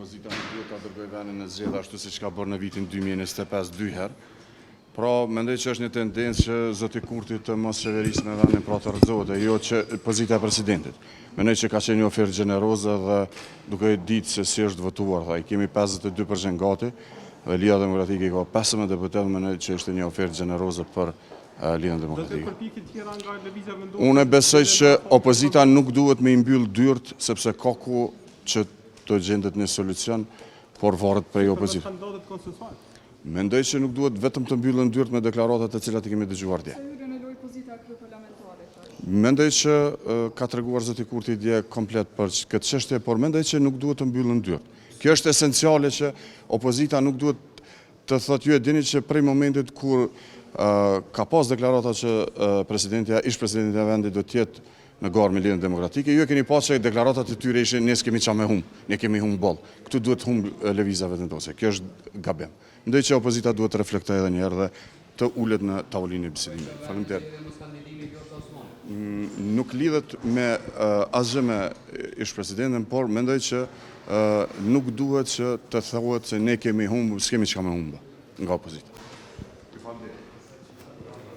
opozita nuk duhet ta dërgojë vendin në zgjedhje ashtu siç ka bërë në vitin 2025 dy herë. Pra, mendoj që është një tendencë që zoti Kurti të mos qeverisë me vendin pra të rrëzohet, e jo që pozita e presidentit. Mendoj që ka qenë një ofertë gjeneroze dhe duke ditë se si është votuar, i kemi 52% gati dhe Liga Demokratike ka 15 deputet, mendoj që është një ofertë gjeneroze për Ligën Demokratike. Unë besoj që opozita nuk duhet me i mbyll dyert sepse ka ku që të gjendet një solucion, por varet prej opozitës. Mendoj që nuk duhet vetëm të mbyllen dyert me deklaratat të cilat i kemi dëgjuar dje. Mendoj që ka treguar zoti Kurti dje komplet për këtë çështje, por mendoj që nuk duhet të mbyllen dyert. Kjo është esenciale që opozita nuk duhet të thotë ju e dini që prej momentit kur ka pas deklarata që ish presidenti e vendit do të jetë në garë me Ligën Demokratike, ju e keni pas që deklaratat e tyre ishin ne s'kemi qa me hum, ne kemi hum boll. Këtu duhet hum lëvizave të ndosje. Kjo është gabim. Mendoj që opozita duhet të reflektojë edhe një herë dhe të ulet në tavolinë e bisedimit. Faleminderit. Nuk lidhet me asgjë me ish presidentin, por mendoj që nuk duhet që të thuhet se ne kemi humb, s'kemi çka me humb nga opozita.